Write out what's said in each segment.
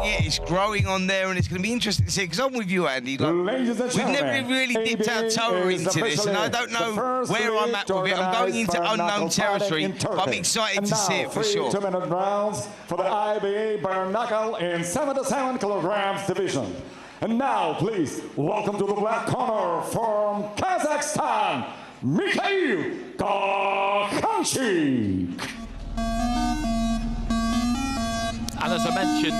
yeah, it's growing on there, and it's going to be interesting to see. Because I'm with you, Andy. Like, we've never really dipped our toe into this, and I don't know where I'm at with it. I'm going into unknown territory, but I'm excited to see it for sure. 2-minute rounds for the IBA bare knuckle in 77 kilograms division. And now, please, welcome to the black corner from Kazakhstan, Mikhail Kokhanchik. And as I mentioned,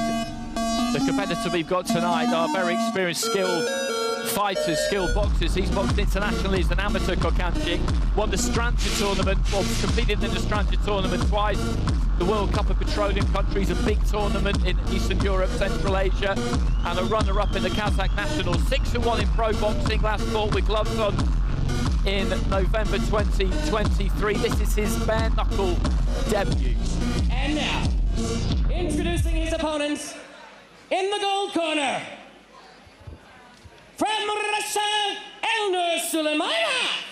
the competitor we've got tonight are very experienced, skilled fighters, skilled boxers. He's boxed internationally as an amateur, Kokhanchik. Won the Stranded tournament, or competed in the Stranded tournament twice. The World Cup of Petroleum Countries, a big tournament in Eastern Europe, Central Asia, and a runner-up in the Kazakh Nationals. 6-1 in pro boxing, last fought with gloves on in November 2023. This is his bare knuckle debut. And now, introducing his opponents in the gold corner, from Russia, Elnur Suleymanov.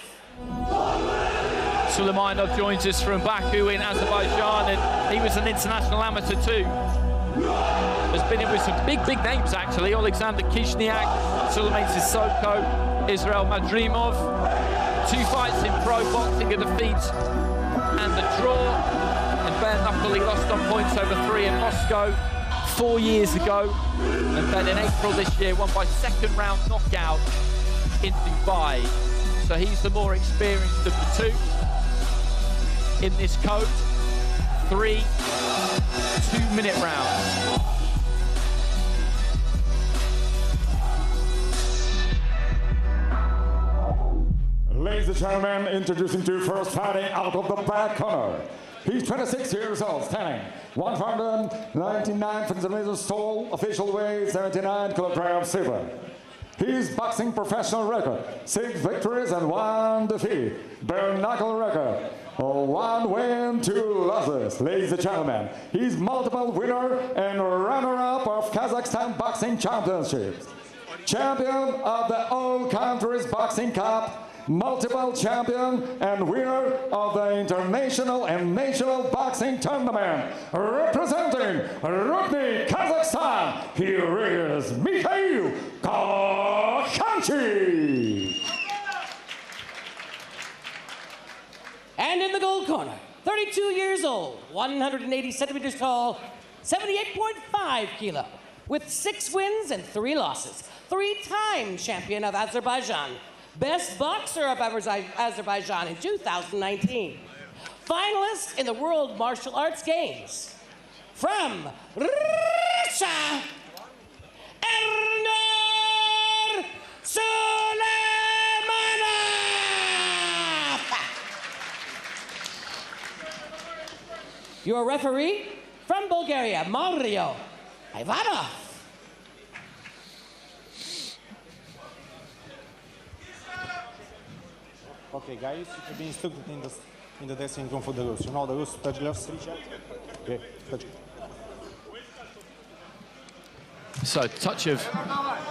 Suleymanov joins us from Baku in Azerbaijan, and he was an international amateur too. Has been in with some big names actually. Alexander Kishniak, Suleyman Sissoko, Israel Madrimov. 2 fights in pro boxing, a defeat and the draw. And bare knuckle, he lost on points over 3 in Moscow 4 years ago. And then in April this year, won by second round knockout in Dubai. So he's the more experienced of the two in this code. 3 2-minute rounds. Ladies and gentlemen, introducing to first fighting out of the back corner. He's 26 years old, standing 199 centimeters tall, official weight 79 kilograms silver. His boxing professional record, 6 victories and 1 defeat. Bare knuckle record, 1 win, 2 losses. Ladies and gentlemen, he's multiple winner and runner-up of Kazakhstan Boxing Championships. Champion of the All Countries Boxing Cup, multiple champion and winner of the international and national boxing tournament. Representing Rukny, Kazakhstan, here is Mikhail Kokhanchik. And in the gold corner, 32 years old, 180 centimeters tall, 78.5 kilo, with 6 wins and 3 losses. 3-time champion of Azerbaijan. Best boxer of Azerbaijan in 2019. Finalist in the World Martial Arts Games. From Russia, Elnur Suleymanov. Your referee from Bulgaria, Mario Ivanov. Okay, guys, you've been instructed in the dressing room for the rules. You know the rules, touch gloves, Richard? Okay, touch. So, touch of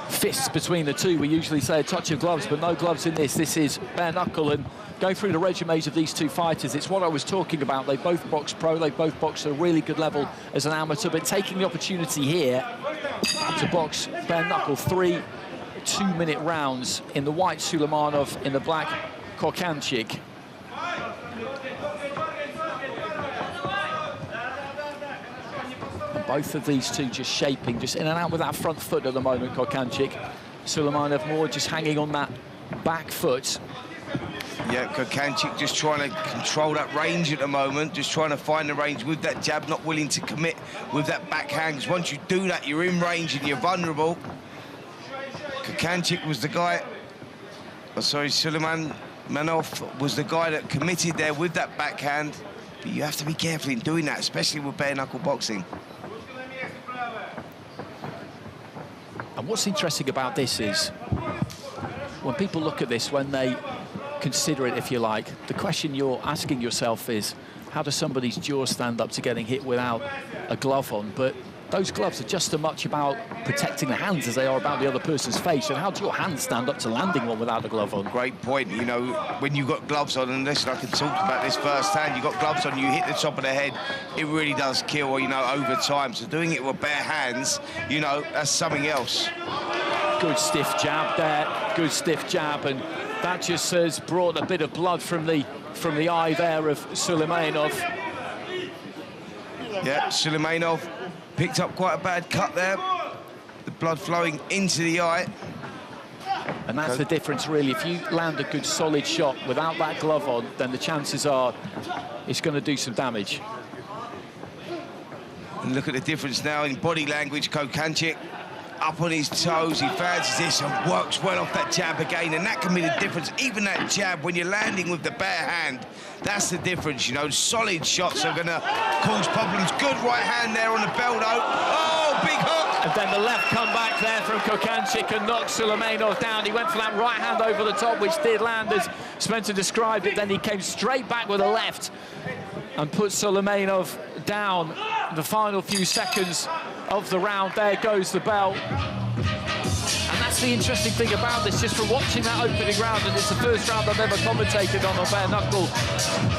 fists between the two. We usually say a touch of gloves, but no gloves in this. This is bare knuckle, and going through the resumes of these two fighters, it's what I was talking about. They both box pro, they both box at a really good level as an amateur, but taking the opportunity here to box bare knuckle. 3 2-minute rounds in the white Suleymanov, in the black Kokhanchik. Both of these two just shaping, just in and out with that front foot at the moment, Kokhanchik. Suleymanov more just hanging on that back foot. Yeah, Kokhanchik just trying to control that range at the moment, just trying to find the range with that jab, not willing to commit with that backhand, because once you do that, you're in range and you're vulnerable. Kokhanchik was the guy, Suleymanov was the guy that committed there with that backhand. But you have to be careful in doing that, especially with bare knuckle boxing. And what's interesting about this is, when people look at this, when they consider it, if you like, the question you're asking yourself is, how does somebody's jaw stand up to getting hit without a glove on? But those gloves are just as much about protecting the hands as they are about the other person's face. And how do your hands stand up to landing one without a glove on? Great point. You know, when you've got gloves on, and listen, I can talk about this firsthand, you've got gloves on, you hit the top of the head, it really does kill, you know, over time. So doing it with bare hands, you know, that's something else. Good stiff jab there, good stiff jab, and that just has brought a bit of blood from the eye there of Suleymanov. Yeah, Suleymanov picked up quite a bad cut there. The blood flowing into the eye. And that's the difference, really. If you land a good, solid shot without that glove on, then the chances are it's going to do some damage. And look at the difference now in body language. Kokhanchik up on his toes, he fancies this and works well off that jab again, and that can be the difference. Even that jab, when you're landing with the bare hand, that's the difference, you know. Solid shots are going to cause problems. Good right hand there on the bell, though. Oh, big hook! And then the left come back there from Kokhanchik and knocked Suleymanov down. He went for that right hand over the top, which did land, as Spencer described it. Then he came straight back with a left and put Suleymanov down. The final few seconds of the round, there goes the bell. And that's the interesting thing about this, just from watching that opening round, and it's the first round I've ever commentated on bare knuckle.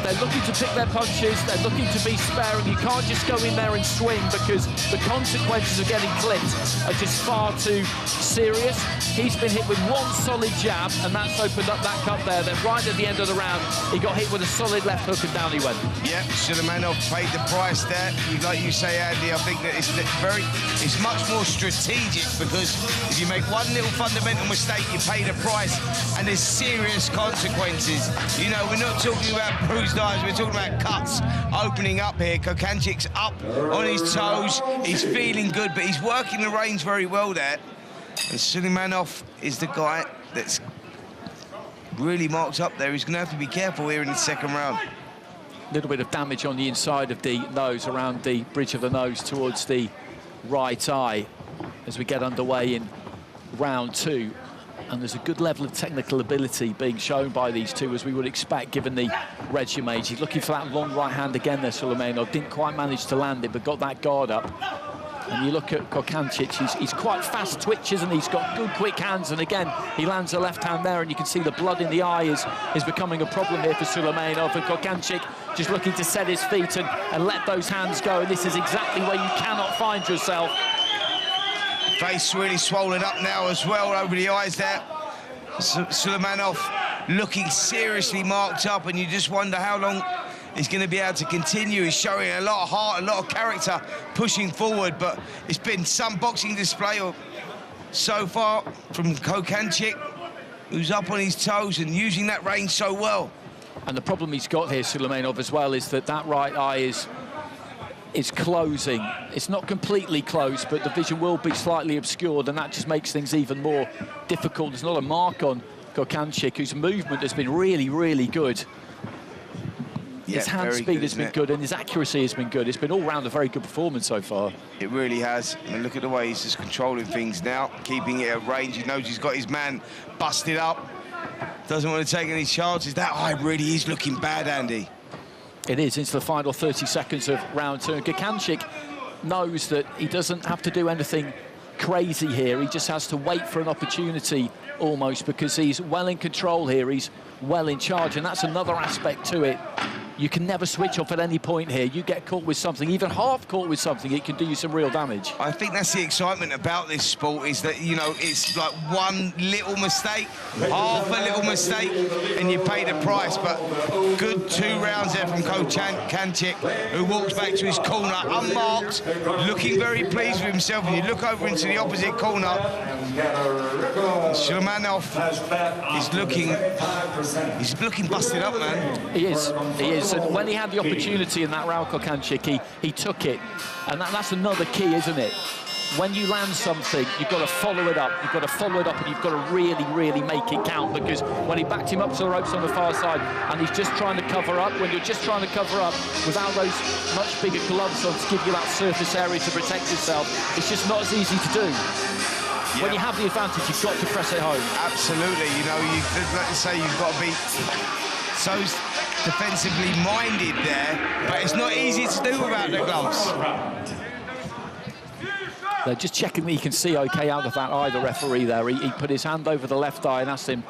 They're looking to pick their punches, they're looking to be sparing. You can't just go in there and swing, because the consequences of getting clipped are just far too serious. He's been hit with one solid jab, and that's opened up that cut there. Then right at the end of the round, he got hit with a solid left hook, and down he went. Yep, Suleymanov paid the price there. Like you say, Andy, I think that it's much more strategic, because if you make one little fundamental mistake, you pay the price, and there's serious consequences. You know, we're not talking about bruised eyes, we're talking about cuts opening up here. Kokhanchik's up on his toes, he's feeling good, but he's working the range very well there. And Suleymanov is the guy that's really marked up there. He's going to have to be careful here in the second round. A little bit of damage on the inside of the nose, around the bridge of the nose towards the right eye, as we get underway in round two. And there's a good level of technical ability being shown by these two, as we would expect, given the resume. He's looking for that long right hand again there, Suleymanov. Didn't quite manage to land it, but got that guard up. And you look at Kokhanchik, he's quite fast twitch, isn't he? He's got good, quick hands, and again, he lands a left hand there, and you can see the blood in the eye is becoming a problem here for Suleymanov. And Kokhanchik just looking to set his feet and let those hands go, and this is exactly where you cannot find yourself. Face really swollen up now as well over the eyes there. Suleymanov looking seriously marked up, and you just wonder how long he's going to be able to continue. He's showing a lot of heart, a lot of character, pushing forward, but it's been some boxing display so far from Kokhanchik, who's up on his toes and using that range so well. And the problem he's got here, Suleymanov, as well, is that right eye is closing. It's not completely closed, but the vision will be slightly obscured, and that just makes things even more difficult. There's not a mark on Kokhanchik, whose movement has been really, really good. Yeah, his hand speed has been good, and his accuracy has been good. It's been all round a very good performance so far. It really has. And look at the way he's just controlling things now, keeping it at range. He knows he's got his man busted up. Doesn't want to take any chances. That eye really is looking bad, Andy. It is, into the final 30 seconds of round two. And Kokhanchik knows that he doesn't have to do anything crazy here. He just has to wait for an opportunity, almost, because he's well in control here. He's well in charge, and that's another aspect to it. You can never switch off at any point here. You get caught with something, even half caught with something, it can do you some real damage. I think that's the excitement about this sport, is that, you know, it's like one little mistake, half a little mistake, and you pay the price. But good 2 rounds there from Kokhanchik, who walks back to his corner unmarked, looking very pleased with himself. And you look over into the opposite corner, Suleymanov he's looking busted up, man. He is. And when he had the opportunity in that round, Kokhanchik, he took it. And that's another key, isn't it? When you land something, you've got to follow it up. You've got to follow it up, and you've got to really, really make it count. Because when he backed him up to the ropes on the far side, and he's just trying to cover up, when you're just trying to cover up without those much bigger gloves on to give you that surface area to protect yourself, it's just not as easy to do. Yeah. When you have the advantage, you've got to press it home. Absolutely. You know, like you say, you've got to be so defensively minded there, but it's not easy to do without the gloves. They're just checking that he can see okay out of that eye, the referee there. He put his hand over the left eye and asked him,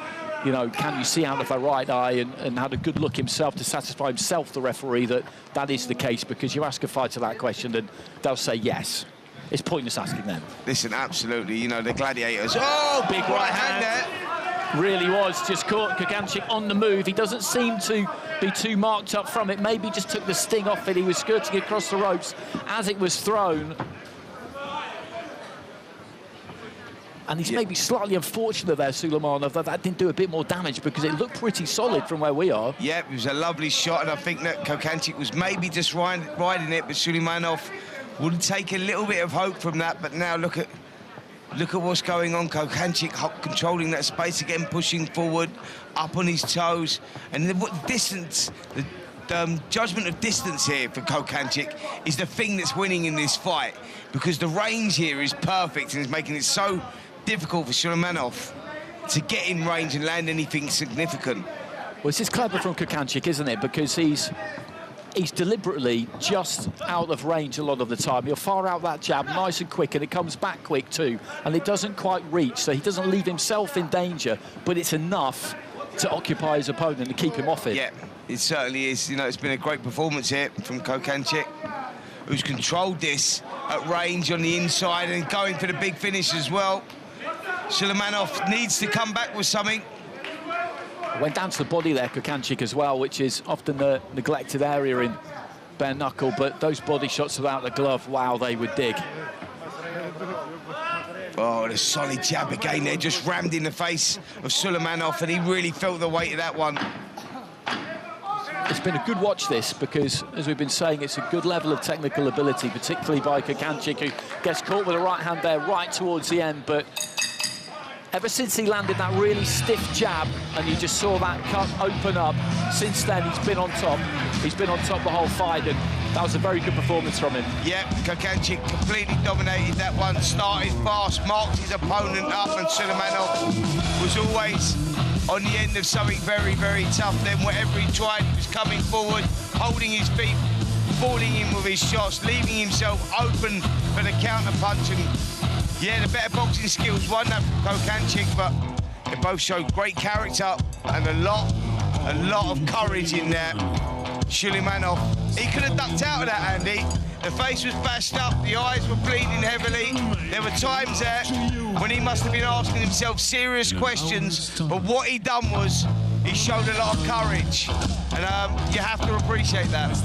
you know, can you see out of the right eye, and had a good look himself to satisfy himself, the referee, that is the case, because you ask a fighter that question and they'll say yes. It's pointless asking them. Listen, absolutely, you know, the gladiators. Oh, big right hand there. Really was, just caught Kokhanchik on the move. He doesn't seem to be too marked up from it. Maybe just took the sting off it. He was skirting across the ropes as it was thrown. And he's maybe slightly unfortunate there, Suleymanov, that didn't do a bit more damage, because it looked pretty solid from where we are. Yeah, it was a lovely shot, and I think that Kokhanchik was maybe just riding it, but Suleymanov would take a little bit of hope from that. But now look at what's going on. Kokhanchik controlling that space again, pushing forward, up on his toes, and the distance. The judgment of distance here for Kokhanchik is the thing that's winning in this fight, because the range here is perfect and is making it so difficult for Suleymanov to get in range and land anything significant. Well, this is clever from Kokhanchik, isn't it? Because he's deliberately just out of range a lot of the time. He'll fire out that jab nice and quick, and it comes back quick too, and it doesn't quite reach, so he doesn't leave himself in danger, but it's enough to occupy his opponent and keep him off it. Yeah, it certainly is. You know, it's been a great performance here from Kokhanchik, who's controlled this at range on the inside and going for the big finish as well. Suleymanov needs to come back with something. Went down to the body there, Kokhanchik, as well, which is often the neglected area in bare knuckle, but those body shots without the glove, wow, they would dig. Oh, the solid jab again there, just rammed in the face of Suleymanov, and he really felt the weight of that one. It's been a good watch, this, because, as we've been saying, it's a good level of technical ability, particularly by Kokhanchik, who gets caught with a right hand there right towards the end, but ever since he landed that really stiff jab, and you just saw that cut open up, since then he's been on top. He's been on top the whole fight, and that was a very good performance from him. Yeah, Kokhanchik completely dominated that one, started fast, marked his opponent up, and Suleymanov was always on the end of something very, very tough. Then whatever he tried, he was coming forward, holding his feet, falling in with his shots, leaving himself open for the counter punch. And yeah, the better boxing skills won that from Kokhanchik, but they both showed great character and a lot of courage in there. Suleymanov, he could have ducked out of that, Andy. The face was bashed up, the eyes were bleeding heavily. There were times there when he must have been asking himself serious questions, but what he done was he showed a lot of courage, and you have to appreciate that.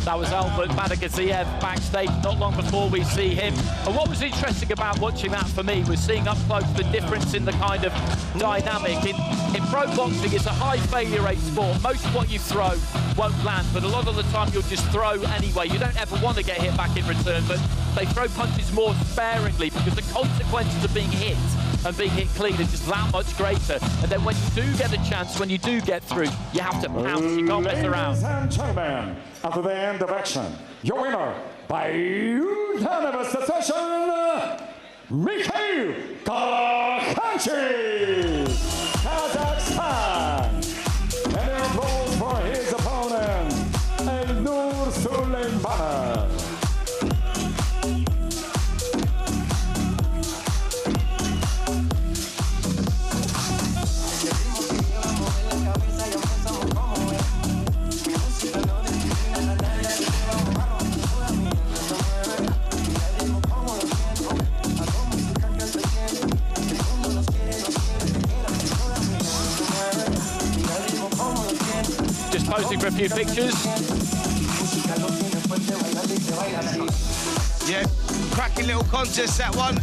That was Albert Madagaziev backstage not long before we see him. And what was interesting about watching that for me was seeing up close the difference in the kind of dynamic. In pro boxing, it's a high failure rate sport. Most of what you throw won't land, but a lot of the time you'll just throw anyway. You don't ever want to get hit back in return, but they throw punches more sparingly because the consequences of being hit and being hit clean are just that much greater. And then when you do get a chance, when you do get through, you have to pounce. You can't mess around. Ladies and gentlemen, after the end of action, your winner by unanimous decision, Mikhail Kokhanchik, Kazakhstan. And an applause for his opponent, Elnur Suleymanov. Just posing for a few pictures. Yeah, cracking little contest, that one.